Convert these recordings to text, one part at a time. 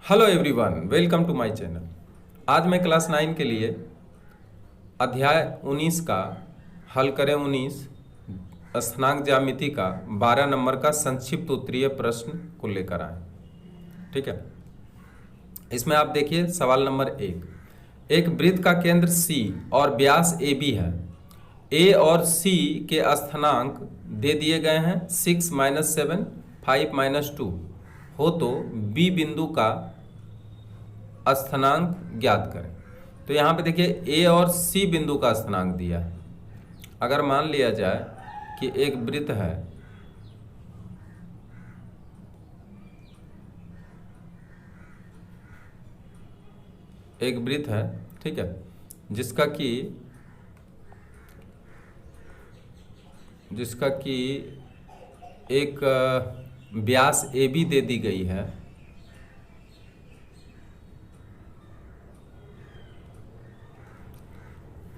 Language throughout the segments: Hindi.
Hello everyone, welcome to my channel. आज मैं क्लास 9 के लिए अध्याय 19 का हल करें 19 स्थिरांक ज्यामिति का 12 नंबर का संक्षिप्त उत्तरीय प्रश्न को लेकर आए। ठीक है, इसमें आप देखिए सवाल नंबर 1। एक वृत्त का केंद्र C और व्यास AB है। A और C के स्थिरांक दे दिए गए हैं 6 - 7 5 - 2 हो तो B बिंदु का स्थिरांक ज्ञात करें। तो यहाँ पे देखिए A और C बिंदु का स्थिरांक दिया है। अगर मान लिया जाए कि एक वृत्त है, ठीक है, जिसका कि एक व्यास AB दे दी गई है।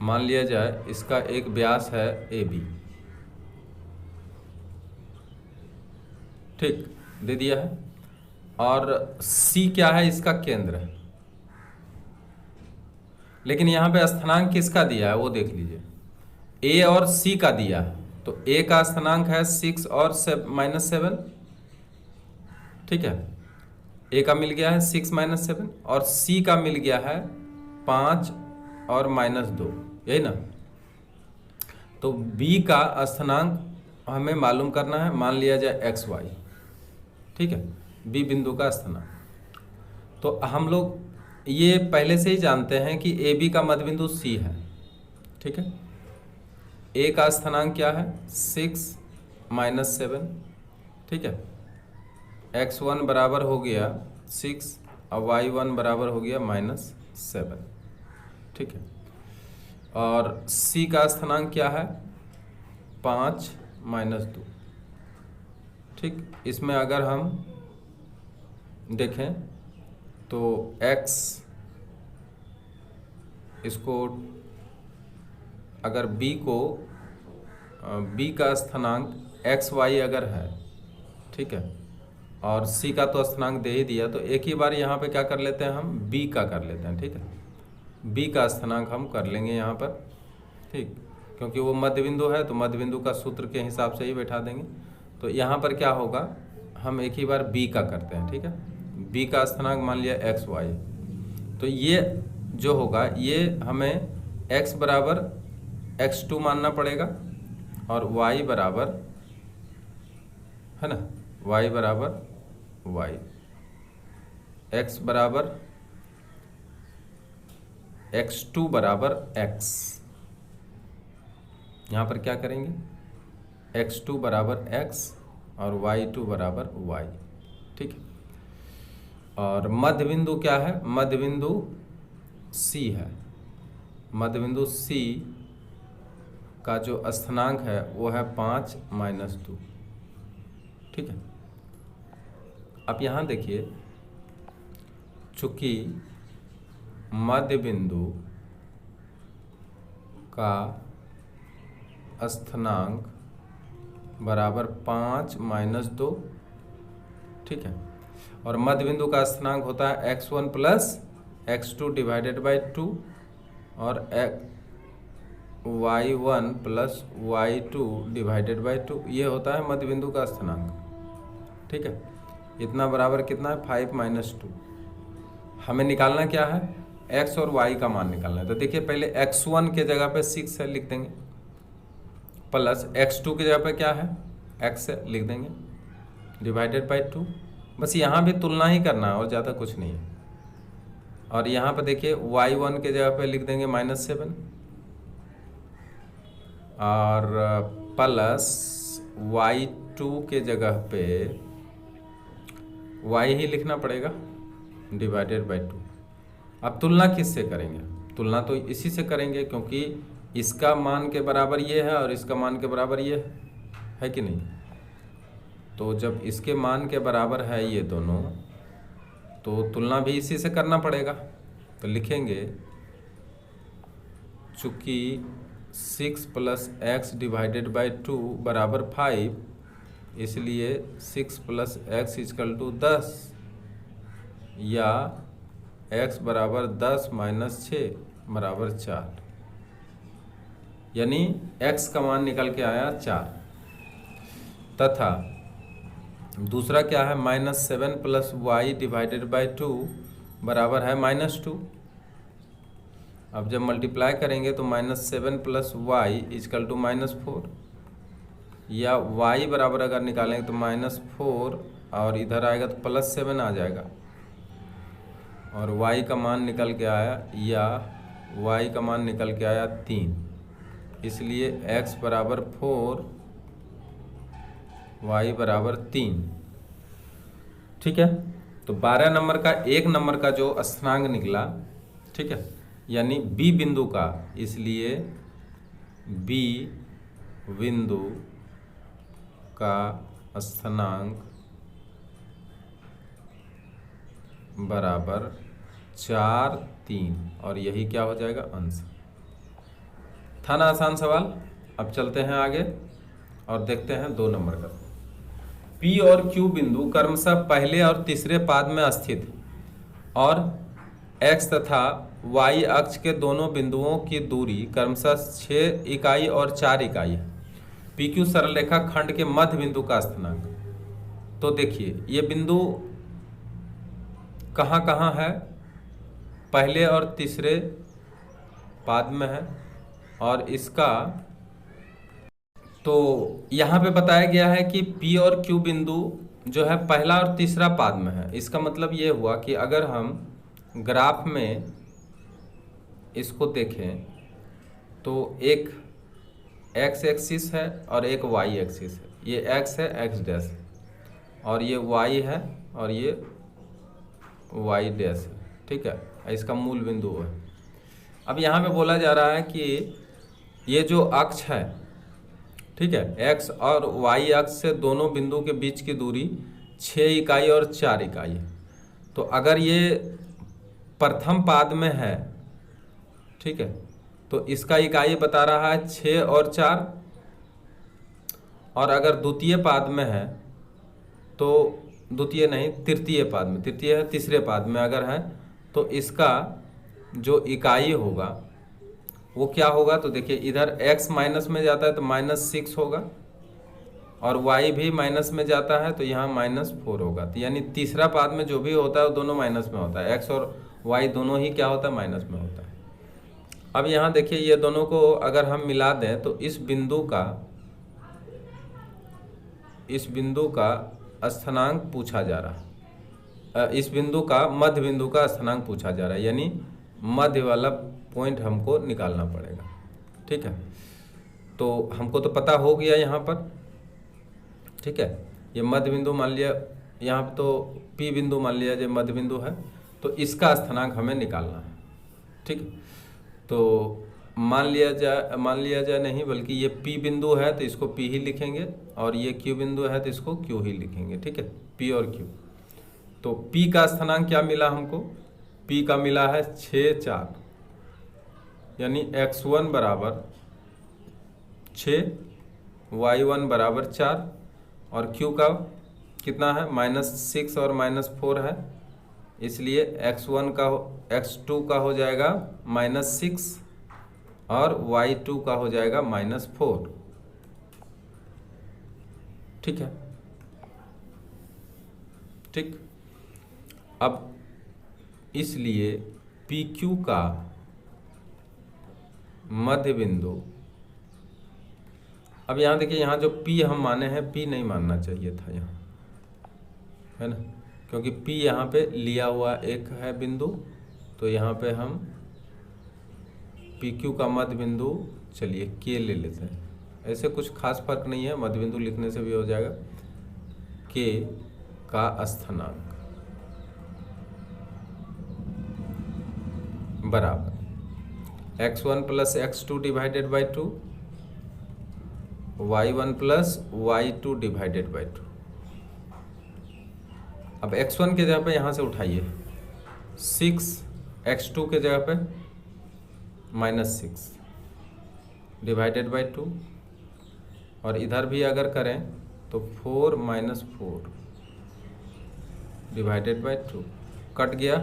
मान लिया जाए इसका एक व्यास है AB, ठीक, दे दिया है। और C क्या है, इसका केंद्र है। लेकिन यहाँ पे स्थिरांक किसका दिया है वो देख लीजिए, A और C का दिया है। तो A का स्थिरांक है 6 और -7, ठीक है, A का मिल गया है 6 - 7 और C का मिल गया है 5 और -2, यही ना। तो B का स्थिरांक हमें मालूम करना है। मान लिया जाए XY, ठीक है, B बिंदु का स्थिरांक। तो हम लोग ये पहले से ही जानते हैं कि AB का मध्य बिंदु C है, ठीक है। A का स्थिरांक क्या है 6 - 7, ठीक है। x1 बराबर हो गया 6 और y1 बराबर हो गया -7, ठीक है। और C का स्थिरांक क्या है 5 - 2, ठीक। इसमें अगर हम देखें तो x, इसको अगर B का स्थिरांक XY अगर है, ठीक है, और C का तो स्थिरांक दे ही दिया, तो एक ही बार यहाँ पे क्या कर लेते हैं, हम B का कर लेते हैं, ठीक है। B का स्थिरांक हम कर लेंगे यहाँ पर, ठीक, क्योंकि वो मध्य बिंदु है तो मध्य बिंदु का सूत्र के हिसाब से ही बैठा देंगे। तो यहाँ पर क्या होगा, हम एक ही बार B का करते हैं, ठीक है। B का स्थिरांक मान लिया XY, तो ये जो होगा ये हमें x बराबर x2 मानना पड़ेगा और y बराबर, है ना, y बराबर y, x बराबर x2 बराबर x। यहाँ पर क्या करेंगे, x2 बराबर x और y2 बराबर y, ठीक है। और मध्य बिंदु क्या है, मध्य बिंदु C है। मध्य बिंदु C का जो स्थिरांक है वो है 5 - 2, ठीक है। अब यहाँ देखिए, चूंकि मध्य बिंदु का स्थिरांक बराबर 5 - 2, ठीक है, और मध्य बिंदु का स्थिरांक होता है x1 plus x2 divided by 2 और y1 plus y2 divided by 2, ये होता है मध्य बिंदु का स्थिरांक, ठीक है। इतना बराबर कितना है 5 - 2। हमें निकालना क्या है, x और y का मान निकालना है। तो देखिए पहले x1 के जगह पे 6 है, लिख देंगे, प्लस x2 की जगह पे क्या है x है, लिख देंगे, डिवाइडेड बाई 2। बस यहाँ भी तुलना ही करना है और ज़्यादा कुछ नहीं है। और यहाँ पर देखिए y1 के जगह पे लिख देंगे -7 और प्लस y2 के जगह पे y ही लिखना पड़ेगा, डिवाइडेड बाई 2। अब तुलना किससे करेंगे, तुलना तो इसी से करेंगे, क्योंकि इसका मान के बराबर ये है और इसका मान के बराबर ये है कि नहीं। तो जब इसके मान के बराबर है ये दोनों, तो तुलना भी इसी से करना पड़ेगा। तो लिखेंगे चूँकि 6 + x डिवाइडेड बाई 2 बराबर 5, इसलिए 6 + x = 10, या x बराबर 10 माइनस 6 बराबर 4, यानी x का मान निकल के आया 4। तथा दूसरा क्या है, -7 प्लस वाई डिवाइडेड बाई 2 बराबर है -2। अब जब मल्टीप्लाई करेंगे तो -7 प्लस वाई इजकल टू -4, या y बराबर अगर निकालेंगे तो -4 और इधर आएगा तो +7 आ जाएगा, और y का मान निकल के आया, या y का मान निकल के आया 3। इसलिए x बराबर 4, y बराबर 3। ठीक है, तो 12 नंबर का 1 नंबर का जो स्थानांक निकला, ठीक है, यानी b बिंदु का, इसलिए b बिंदु का स्थानांक बराबर 4, 3, और यही क्या हो जाएगा, अंश। था ना आसान सवाल। अब चलते हैं आगे और देखते हैं 2 नंबर का। P और Q बिंदु क्रमशः पहले और तीसरे पाद में स्थित और x तथा y अक्ष के दोनों बिंदुओं की दूरी क्रमशः 6 इकाई और 4 इकाई है। PQ सरलरेखा खंड के मध्य बिंदु का स्थानांक। तो देखिए ये बिंदु कहाँ कहाँ है, पहले और तीसरे पाद में है, और इसका तो यहाँ पे बताया गया है कि P और Q बिंदु जो है पहला और तीसरा पाद में है। इसका मतलब ये हुआ कि अगर हम ग्राफ में इसको देखें तो एक x एक्सिस है और एक y एक्सिस है। ये x है, x डैश, और ये y है और ये y डैश है। ठीक है, इसका मूल बिंदु है। अब यहाँ पे बोला जा रहा है कि ये जो अक्ष है, ठीक है, x और y अक्ष से दोनों बिंदु के बीच की दूरी 6 इकाई और 4 इकाई है। तो अगर ये प्रथम पाद में है, ठीक है, तो इसका इकाई बता रहा है 6 और 4, और अगर द्वितीय पाद में है तो द्वितीय नहीं, तृतीय पाद में, तृतीय है तीसरे पाद में अगर है तो इसका जो इकाई होगा वो क्या होगा। तो देखिए इधर x माइनस में जाता है तो -6 होगा, और y भी माइनस में जाता है तो यहाँ -4 होगा। तो यानी तीसरा पाद में जो भी होता है वो दोनों माइनस में होता है, x और y दोनों ही क्या होता है, माइनस में होता है। अब यहाँ देखिए ये दोनों को अगर हम मिला दें तो इस बिंदु का स्थानांक पूछा जा रहा है, इस बिंदु का मध्य बिंदु का स्थानांक पूछा जा रहा है, यानी मध्य वाला पॉइंट हमको निकालना पड़ेगा। ठीक है, तो हमको तो पता हो गया यहाँ पर, ठीक है, ये मध्य बिंदु मान लिया, यहाँ पर तो P बिंदु मान लिया जो मध्य बिंदु है, तो इसका स्थानांक हमें निकालना है। ठीक है, तो मान लिया जाए नहीं, बल्कि ये P बिंदु है तो इसको P ही लिखेंगे, और ये Q बिंदु है तो इसको Q ही लिखेंगे। ठीक है, P और Q। तो P का स्थानांक क्या मिला हमको, P का मिला है 6, 4, यानी x1 बराबर 6, y1 बराबर 4, और Q का कितना है, -6 और -4 है, इसलिए x2 का हो जाएगा -6 और y2 का हो जाएगा -4। ठीक है, ठीक। अब इसलिए PQ का मध्य बिंदु, अब यहाँ देखिए, यहाँ जो P हम माने हैं, P नहीं मानना चाहिए था यहाँ, है ना, क्योंकि P यहाँ पे लिया हुआ एक है बिंदु, तो यहाँ पे हम PQ का मध्य बिंदु चलिए K ले लेते हैं। ऐसे कुछ खास फर्क नहीं है, मध्य बिंदु लिखने से भी हो जाएगा। K का स्थानांक बराबर x1 plus x2 divided by 2, y1 plus y2 divided by 2। अब x1 के जगह पे यहाँ से उठाइए 6, x2 के जगह पे -6 डिवाइडेड बाई 2, और इधर भी अगर करें तो 4 - 4 डिवाइडेड बाई 2। कट गया,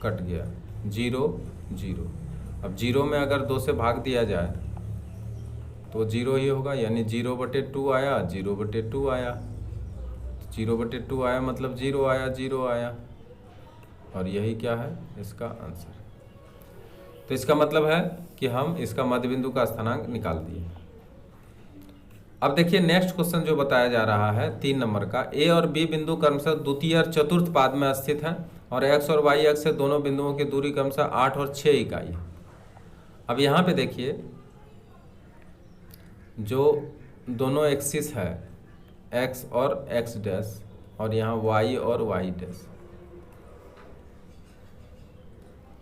कट गया, 0 0। अब 0 में अगर 2 से भाग दिया जाए तो 0 ही होगा, यानी 0/2 आया, 0/2 आया, 0/2 आया मतलब 0 आया, 0 आया, और यही क्या है इसका आंसर। तो इसका मतलब है कि हम इसका मध्य बिंदु का स्थानांक निकाल दिए। अब देखिए नेक्स्ट क्वेश्चन जो बताया जा रहा है 3 नंबर का, ए और बी बिंदु क्रमशः द्वितीय और चतुर्थ पाद में स्थित है और एक्स और वाई अक्ष से दोनों बिंदुओं की दूरी क्रमशः 8 और 6 इकाई है। अब यहाँ पे देखिए जो दोनों एक्सिस है एक्स और एक्स डैश, और यहाँ वाई और वाई डैश।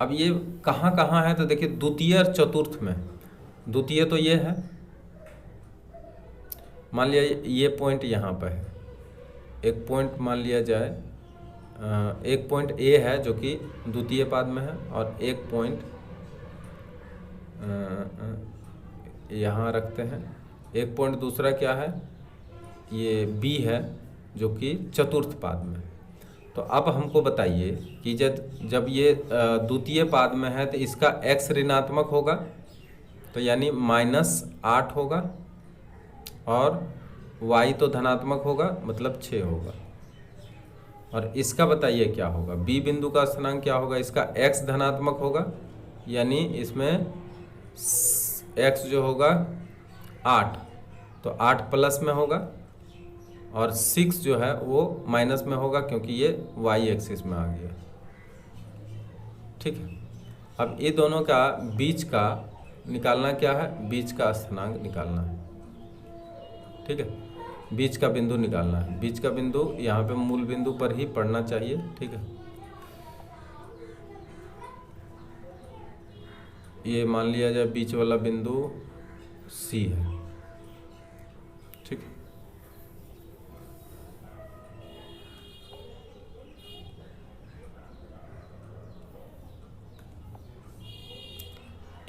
अब ये कहाँ कहाँ है, तो देखिए द्वितीय और चतुर्थ में। द्वितीय तो ये है, मान लिया ये पॉइंट यहाँ पर है, एक पॉइंट मान लिया जाए, एक पॉइंट ए है जो कि द्वितीय पाद में है, और एक पॉइंट यहाँ रखते हैं, एक पॉइंट दूसरा क्या है, ये बी है जो कि चतुर्थ पाद में। तो अब हमको बताइए कि जब ये द्वितीय पाद में है तो इसका x ऋणात्मक होगा, तो यानी -8 होगा, और y तो धनात्मक होगा मतलब 6 होगा। और इसका बताइए क्या होगा, b बिंदु का स्थानांक क्या होगा, इसका x धनात्मक होगा, यानी इसमें x जो होगा 8, तो 8 प्लस में होगा, और 6 जो है वो माइनस में होगा क्योंकि ये y एक्सिस में आ गया। ठीक है, अब ये दोनों का बीच का निकालना क्या है, बीच का स्थानांक निकालना है। ठीक है, बीच का बिंदु निकालना है। बीच का बिंदु यहाँ पे मूल बिंदु पर ही पड़ना चाहिए। ठीक है, ये मान लिया जाए बीच वाला बिंदु C है। ठीक है,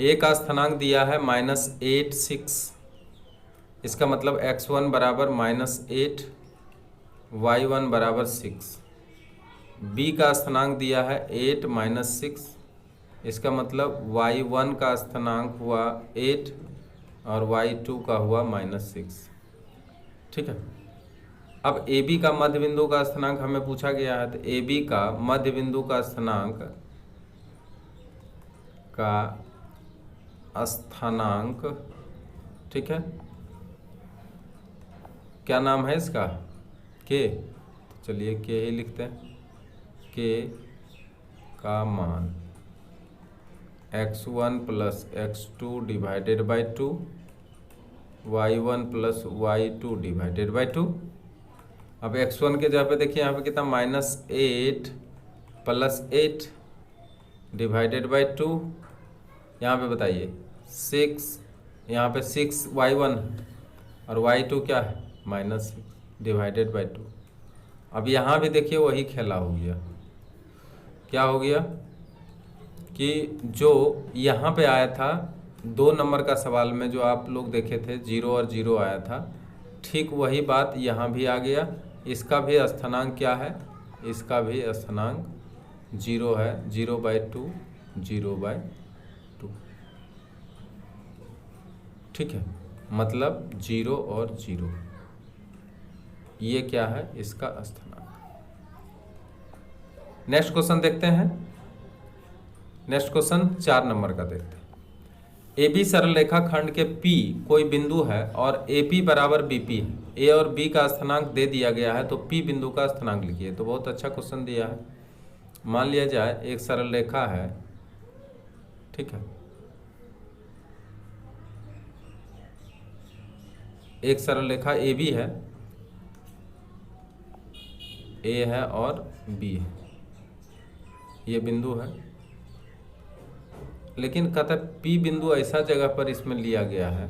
ए का स्थानांक दिया है -8 6, इसका मतलब x1 बराबर -8, y1 बराबर 6। b का स्थानांक दिया है 8 -6, इसका मतलब y1 का स्थानांक हुआ 8 और y2 का हुआ -6। ठीक है, अब ab का मध्य बिंदु का स्थानांक हमें पूछा गया है, तो ab का मध्य बिंदु का स्थानांक ठीक है, क्या नाम है इसका, के। चलिए के ही लिखते हैं। के का मान x1 plus x2 divided by 2, y1 plus y2 divided by 2। अब x1 के जगह पे देखिए यहाँ पे कितना, -8 प्लस 8 डिवाइडेड बाई 2, यहाँ पे बताइए 6, यहाँ पे 6 y1 और y2 क्या है -6 डिवाइडेड बाई 2। अब यहाँ भी देखिए वही खेला हो गया। क्या हो गया कि जो यहाँ पे आया था 2 नंबर का सवाल में, जो आप लोग देखे थे 0 और 0 आया था, ठीक वही बात यहाँ भी आ गया। इसका भी स्थानांक क्या है, इसका भी स्थानांक 0 है, 0/2 0/2। ठीक है, मतलब 0 और 0, ये क्या है इसका स्थानांक। नेक्स्ट क्वेश्चन देखते हैं। नेक्स्ट क्वेश्चन 4 नंबर का देखते हैं। ए बी सरल रेखा खंड के P कोई बिंदु है और AP बराबर BP है। A और B का स्थानांक दे दिया गया है, तो P बिंदु का स्थानांक लिखिए। तो बहुत अच्छा क्वेश्चन दिया है। मान लिया जाए एक सरल रेखा है, ठीक है, एक सरल रेखा AB है, A है और B है, ये बिंदु है। लेकिन कहता है P बिंदु ऐसा जगह पर इसमें लिया गया है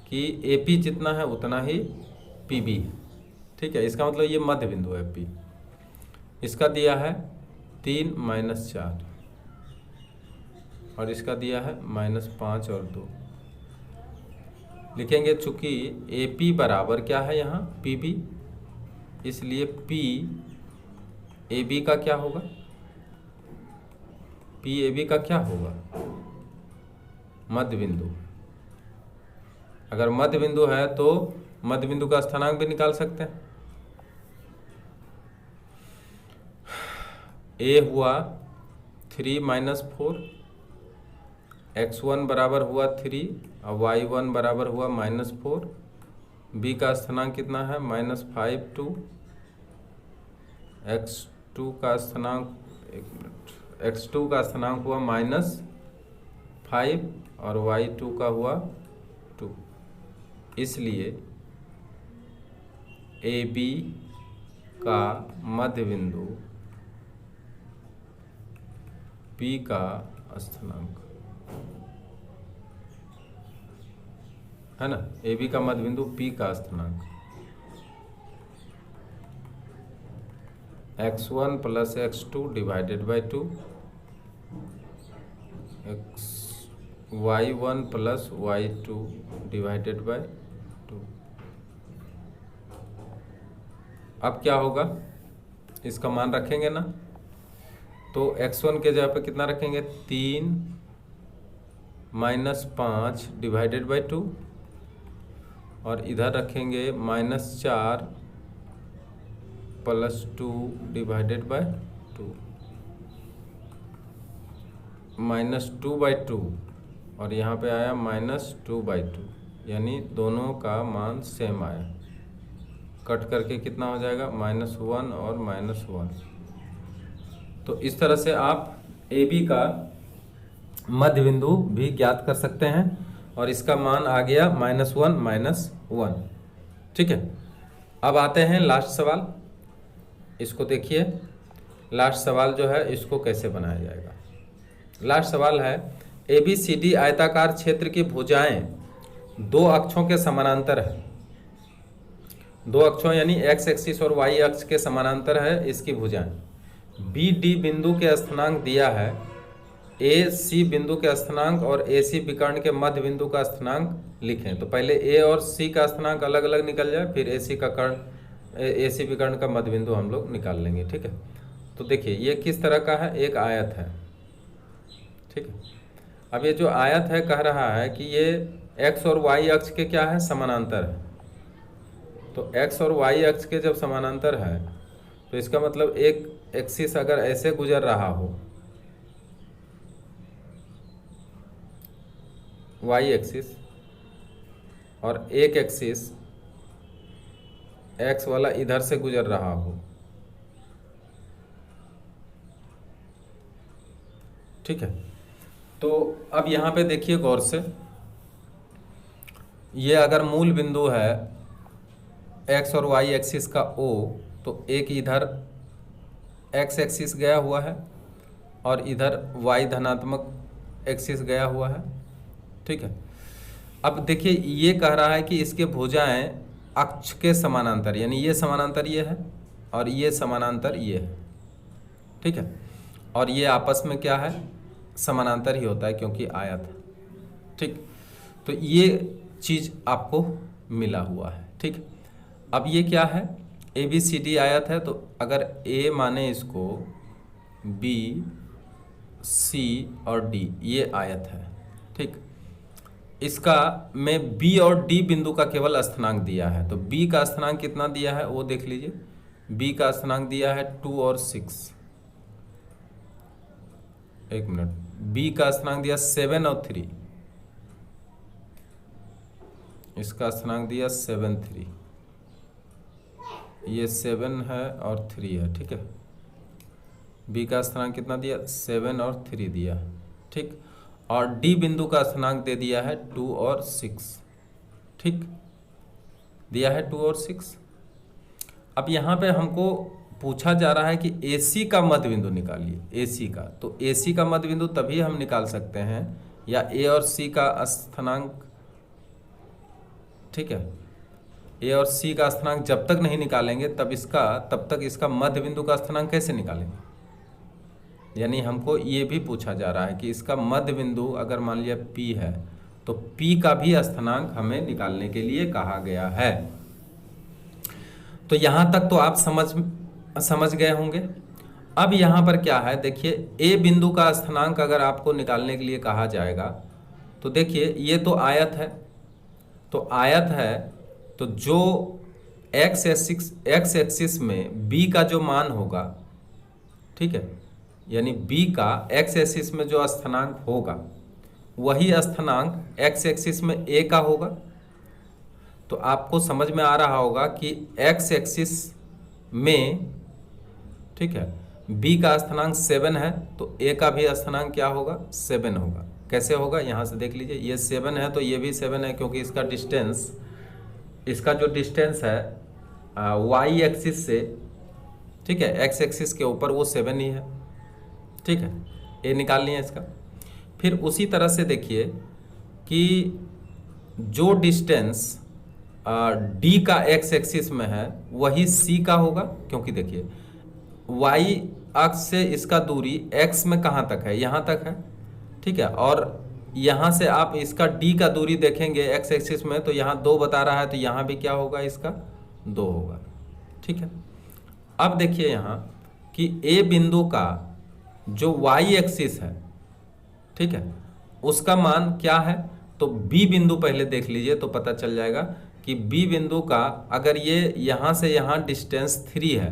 कि AP जितना है उतना ही PB है। ठीक है, इसका मतलब ये मध्य बिंदु है P। इसका दिया है 3 - 4 और इसका दिया है -5 और 2। लिखेंगे चूंकि AP बराबर क्या है यहाँ PB, इसलिए P AB का क्या होगा पी ए बी का क्या होगा, मध्य बिंदु। अगर मध्य बिंदु है तो मध्य बिंदु का स्थानांक भी निकाल सकते हैं। ए हुआ 3 - 4, x1 बराबर हुआ 3 और y1 बराबर हुआ -4। बी का स्थानांक कितना है, -5 2। x2 का स्थानांक, एक मिनट, x2 का स्थानांक हुआ -5 और y2 का हुआ 2। इसलिए ए बी का मध्य बिंदु P का स्थानांक है ना, ए बी का मध्य बिंदु P का स्थानांक x1 + x2 divided by 2, y1 + y2 divided by 2। अब क्या होगा, इसका मान रखेंगे ना, तो x1 के जगह पे कितना रखेंगे, 3 - 5 डिवाइडेड बाई 2 और इधर रखेंगे -4 + 2 डिवाइडेड बाई 2, -2/2 और यहाँ पे आया -2/2, यानी दोनों का मान सेम आया। कट करके कितना हो जाएगा, -1 और -1। तो इस तरह से आप ए बी का मध्य बिंदु भी ज्ञात कर सकते हैं और इसका मान आ गया -1 -1। ठीक है, अब आते हैं लास्ट सवाल। इसको देखिए, लास्ट सवाल जो है इसको कैसे बनाया जाएगा। लास्ट सवाल है, ए बी सी डी आयताकार क्षेत्र की भुजाएं दो अक्षों के समानांतर है। दो अक्षों यानी x एक्सिस और y अक्ष के समानांतर है इसकी भुजाएं। बी डी बिंदु के स्थानांक दिया है, ए सी बिंदु के स्थानांक और ए सी विकर्ण के मध्य बिंदु का स्थानांक लिखें। तो पहले ए और सी का स्थानांक अलग अलग निकल जाए, फिर ए सी का कर्ण, ए सी विकर्ण का मध्य बिंदु हम लोग निकाल लेंगे। ठीक है, तो देखिए ये किस तरह का है, एक आयत है। ठीक है, अब ये जो आयत है कह रहा है कि ये एक्स और वाई अक्ष के क्या है, समानांतर है। तो एक्स और वाई अक्ष के जब समानांतर है तो इसका मतलब एक एक्सिस अगर ऐसे गुजर रहा हो, वाई एक्सिस, और एक एक्सिस एक्स वाला इधर से गुजर रहा हो, ठीक है। तो अब यहाँ पे देखिए गौर से, ये अगर मूल बिंदु है एक्स और वाई एक्सिस का O, तो एक इधर एक्स एक्सिस गया हुआ है और इधर वाई धनात्मक एक्सिस गया हुआ है। ठीक है, अब देखिए ये कह रहा है कि इसके भुजाएं अक्ष के समानांतर, यानी ये समानांतर ये है और ये समानांतर ये है। ठीक है, और ये आपस में क्या है, समानांतर ही होता है क्योंकि आयत है। ठीक, तो ये चीज़ आपको मिला हुआ है। ठीक, अब ये क्या है, ए बी सी डी आयत है, तो अगर ए माने इसको, बी सी और डी ये आयत है। ठीक, इसका में बी और डी बिंदु का केवल स्थानांक दिया है, तो बी का स्थानांक कितना दिया है वो देख लीजिए। बी का स्थानांक दिया है 2 और 6, एक मिनट, बी का स्थानांक दिया 7 और 3, इसका स्थानांक दिया 7 3, ये 7 है और 3 है। ठीक है, बी का स्थानांक कितना दिया, 7 और 3 दिया। ठीक, और डी बिंदु का स्थानांक दे दिया है 2 और 6। ठीक, दिया है 2 और 6। अब यहाँ पे हमको पूछा जा रहा है कि AC का मध्य बिंदु निकालिए, AC का। तो AC का मध्य बिंदु तभी हम निकाल सकते हैं, या A और C का स्थानांक। ठीक है, A और C का स्थानांक जब तक नहीं निकालेंगे तब तक इसका मध्य बिंदु का स्थानांक कैसे निकालेंगे। यानी हमको ये भी पूछा जा रहा है कि इसका मध्य बिंदु अगर मान लिया P है तो P का भी स्थानांक हमें निकालने के लिए कहा गया है। तो यहाँ तक तो आप समझ गए होंगे। अब यहाँ पर क्या है, देखिए ए बिंदु का स्थानांक अगर आपको निकालने के लिए कहा जाएगा तो देखिए ये तो आयत है, तो आयत है तो जो एक्स एक्सिस में बी का जो मान होगा, ठीक है, यानी बी का एक्स एक्सिस में जो स्थानांक होगा वही स्थानांक एक्स एक्सिस में ए का होगा। तो आपको समझ में आ रहा होगा कि एक्स एक्सिस में, ठीक है, बी का स्थानांक 7 है तो ए का भी स्थानांक क्या होगा, 7 होगा। कैसे होगा, यहाँ से देख लीजिए, ये 7 है तो ये भी 7 है, क्योंकि इसका डिस्टेंस, इसका जो डिस्टेंस है वाई एक्सिस से, ठीक है, एक्स एक्सिस के ऊपर वो 7 ही है, ठीक है, ए निकाल लिया इसका। फिर उसी तरह से देखिए कि जो डिस्टेंस डी का एक्स एक्सिस में है वही सी का होगा, क्योंकि देखिए वाई अक्ष से इसका दूरी एक्स में कहाँ तक है, यहाँ तक है, ठीक है, और यहाँ से आप इसका डी का दूरी देखेंगे एक्स एक्सिस में तो यहाँ 2 बता रहा है, तो यहाँ भी क्या होगा, इसका 2 होगा, ठीक है। अब देखिए यहाँ कि ए बिंदु का जो वाई एक्सिस है, ठीक है, उसका मान क्या है, तो बी बिंदु पहले देख लीजिए तो पता चल जाएगा कि बी बिंदु का अगर ये यहाँ से यहाँ डिस्टेंस 3 है,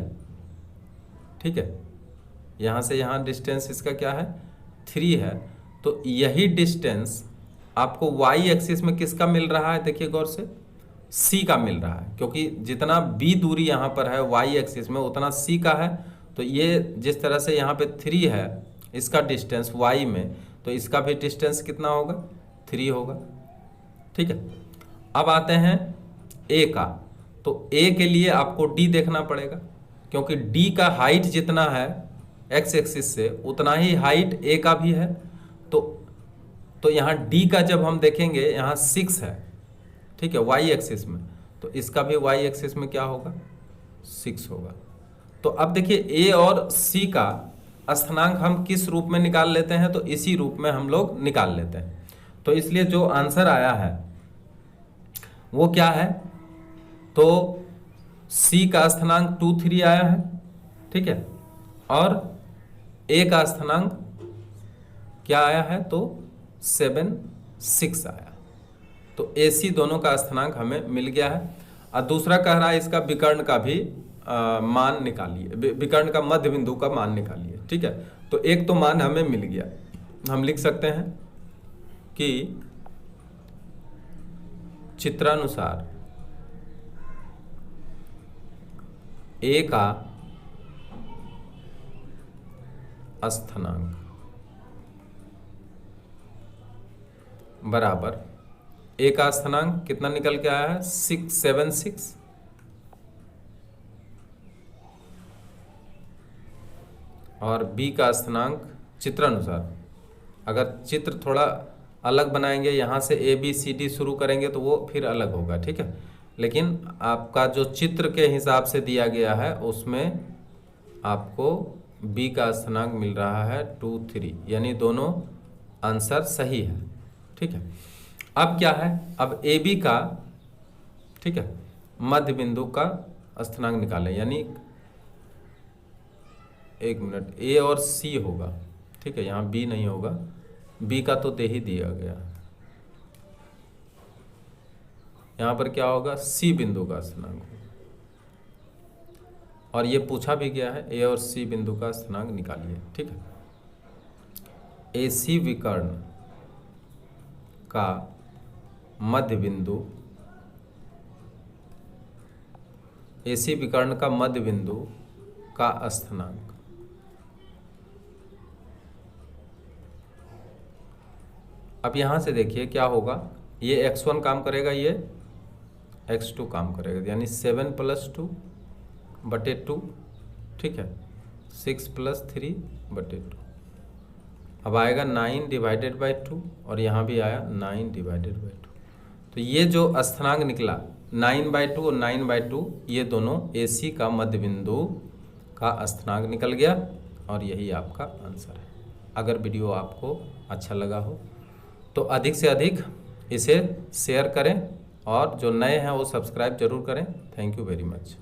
ठीक है, यहाँ से यहाँ डिस्टेंस इसका क्या है, 3 है, तो यही डिस्टेंस आपको वाई एक्सिस में किसका मिल रहा है, देखिए गौर से, सी का मिल रहा है, क्योंकि जितना बी दूरी यहाँ पर है वाई एक्सिस में उतना सी का है। तो ये जिस तरह से यहाँ पे 3 है इसका डिस्टेंस वाई में, तो इसका भी डिस्टेंस कितना होगा, 3 होगा, ठीक है। अब आते हैं ए का, तो ए के लिए आपको डी देखना पड़ेगा, क्योंकि डी का हाइट जितना है एक्स एक्सिस से उतना ही हाइट ए का भी है। तो यहाँ डी का जब हम देखेंगे यहाँ 6 है, ठीक है, वाई एक्सिस में, तो इसका भी वाई एक्सिस में क्या होगा, 6 होगा। तो अब देखिए ए और सी का स्थानांक हम किस रूप में निकाल लेते हैं, तो इसी रूप में हम लोग निकाल लेते हैं। तो इसलिए जो आंसर आया है वो क्या है, तो सी का स्थानांक 2 3 आया है, ठीक है, और ए का स्थानांक क्या आया है, तो 7 6 आया। तो ए सी दोनों का स्थानांक हमें मिल गया है। और दूसरा कह रहा है इसका विकर्ण का भी मान निकालिए, विकर्ण का मध्य बिंदु का मान निकालिए, ठीक है। तो एक तो मान हमें मिल गया, हम लिख सकते हैं कि चित्रानुसार ए का स्थानांक बराबर, ए का स्थानांक कितना निकल के आया है, 6 7 6, और बी का स्थानांक चित्रानुसार, अगर चित्र थोड़ा अलग बनाएंगे, यहाँ से ए बी सी डी शुरू करेंगे तो वो फिर अलग होगा, ठीक है, लेकिन आपका जो चित्र के हिसाब से दिया गया है उसमें आपको बी का स्थानांक मिल रहा है 2 3, यानी दोनों आंसर सही है, ठीक है। अब क्या है, अब ए बी का, ठीक है, मध्य बिंदु का स्थानांक निकालें, यानी 1 मिनट, ए और सी होगा, ठीक है, यहाँ बी नहीं होगा, बी का तो दे ही दिया गया, यहाँ पर क्या होगा, सी बिंदु का स्थानांक, और ये पूछा भी गया है, ए और सी बिंदु का स्थानांक निकालिए, ठीक है। ए सी विकर्ण का मध्य बिंदु, ए सी विकर्ण का मध्य बिंदु का स्थानांक, अब यहाँ से देखिए क्या होगा, ये x1 काम करेगा, ये x2 काम करेगा, यानी 7 + 2 बटे 2, ठीक है, 6 + 3 बटे 2, अब आएगा 9 डिवाइडेड बाई 2, और यहाँ भी आया 9 डिवाइडेड बाई 2। तो ये जो स्थानांक निकला 9/2 और 9/2, ये दोनों AC का मध्य बिंदु का स्थानांक निकल गया, और यही आपका आंसर है। अगर वीडियो आपको अच्छा लगा हो तो अधिक से अधिक इसे शेयर करें, और जो नए हैं वो सब्सक्राइब जरूर करें। Thank you very much.